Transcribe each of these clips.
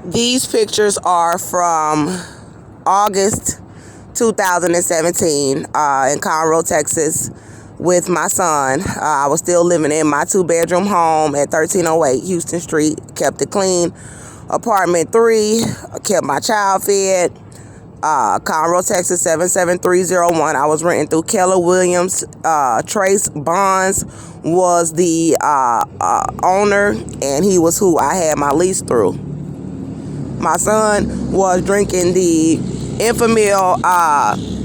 These pictures are from August 2017 in Conroe, Texas, with my son. I was still living in my 2-bedroom home at 1308 Houston Street. Kept it clean. Apartment 3. Kept my child fed. Conroe, Texas 77301. I was renting through Keller Williams. Trace Bonds was the owner, and he was who I had my lease through. My son was drinking the Infamil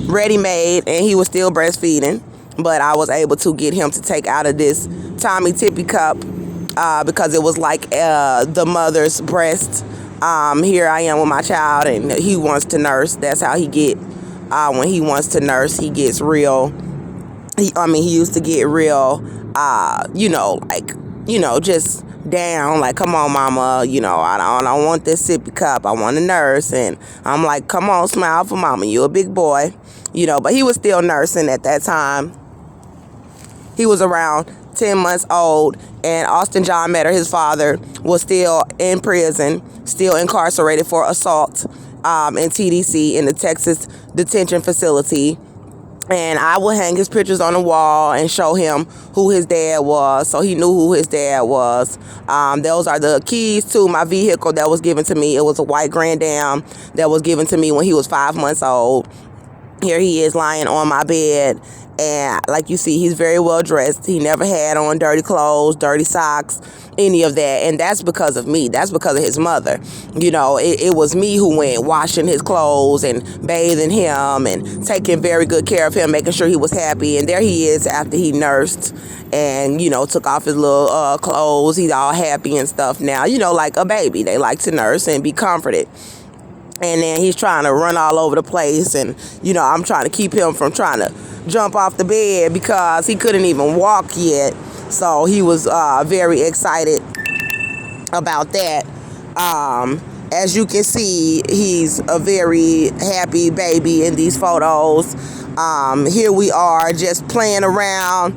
ready-made, and he was still breastfeeding, but I was able to get him to take out of this Tommy Tippy cup because it was like the mother's breast. Here I am with my child, and he wants to nurse. That's how he get. When he wants to nurse, he gets real. He used to get real, just down, like, come on, mama, I don't want this sippy cup. I want a nurse. And I'm like, come on, smile for mama. You a big boy, but he was still nursing at that time. He was around 10 months old, and Austin John Metter, his father, was still in prison, still incarcerated for assault in TDC in the Texas detention facility. And I would hang his pictures on the wall and show him who his dad was, so he knew who his dad was. Those are the keys to my vehicle that was given to me. It was a white Grand Am that was given to me when he was 5 months old. Here he is lying on my bed, and like you see, he's very well dressed. He never had on dirty clothes, dirty socks, any of that. And that's because of me. That's because of his mother. It was me who went washing his clothes and bathing him and taking very good care of him, making sure he was happy. And there he is after he nursed and, took off his little clothes. He's all happy and stuff now, like a baby. They like to nurse and be comforted. And then he's trying to run all over the place. And, I'm trying to keep him from trying to jump off the bed because he couldn't even walk yet. So he was very excited about that. As you can see, he's a very happy baby in these photos. Here we are just playing around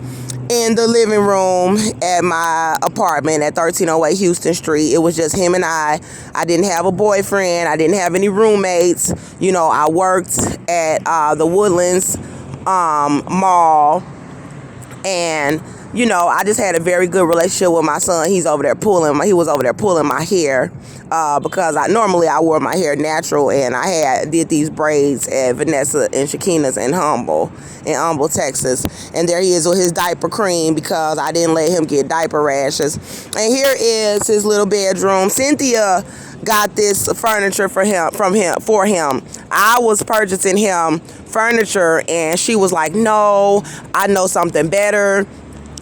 in the living room at my apartment at 1308 Houston Street. It was just him and I. I didn't have a boyfriend. I didn't have any roommates. I worked at the Woodlands mall, and I just had a very good relationship with my son. He was over there pulling my hair because I normally wore my hair natural, and I did these braids at Vanessa and Shakina's in Humble, Texas. And there he is with his diaper cream because I didn't let him get diaper rashes. And here is his little bedroom. Cynthia got this furniture for him. I was purchasing him furniture, and she was like, no, I know something better.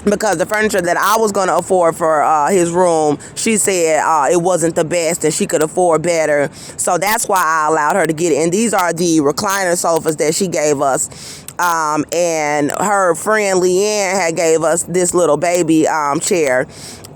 Because the furniture that I was going to afford for his room, she said it wasn't the best and she could afford better. So that's why I allowed her to get it. And these are the recliner sofas that she gave us. And her friend Leanne had gave us this little baby chair.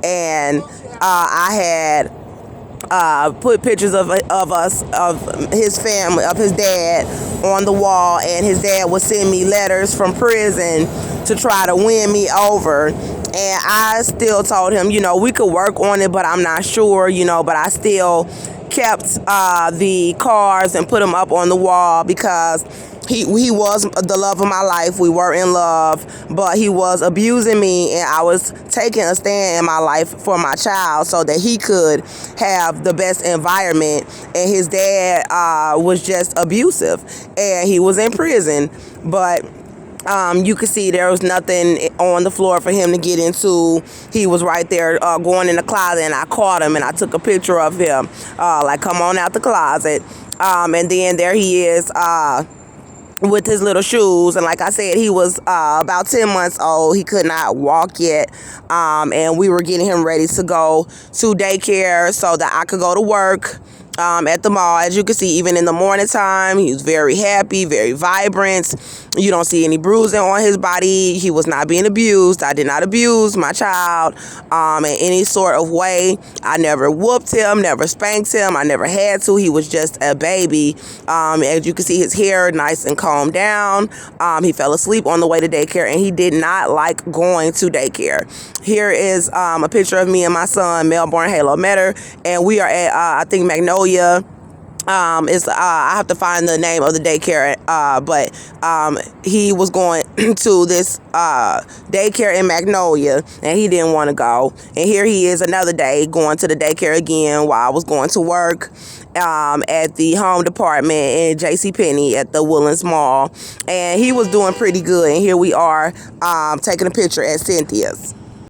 And I had put pictures of us, of his family, of his dad on the wall. And his dad would send me letters from prison to try to win me over. And I still told him, we could work on it, but I'm not sure, but I still kept the cards and put them up on the wall because he was the love of my life. We were in love, but he was abusing me, and I was taking a stand in my life for my child so that he could have the best environment. And his dad was just abusive, and he was in prison. But you could see there was nothing on the floor for him to get into. He was right there going in the closet, and I caught him and I took a picture of him, like, come on out the closet. And then there he is with his little shoes. And like I said, he was about 10 months old. He could not walk yet. And we were getting him ready to go to daycare so that I could go to work at the mall. As you can see, even in the morning time, he was very happy, very vibrant. You don't see any bruising on his body. He was not being abused. I did not abuse my child in any sort of way. I never whooped him, never spanked him. I never had to. He was just a baby. As you can see, his hair nice and calmed down. He fell asleep on the way to daycare, and he did not like going to daycare. Here is a picture of me and my son, Melbourne Halo Metter, and we are at, I think, Magnolia Magnolia. I have to find the name of the daycare, but he was going to this daycare in Magnolia, and he didn't want to go. And here he is another day going to the daycare again while I was going to work at the home department in JCPenney at the Woodlands Mall, and he was doing pretty good. And here we are taking a picture at Cynthia's.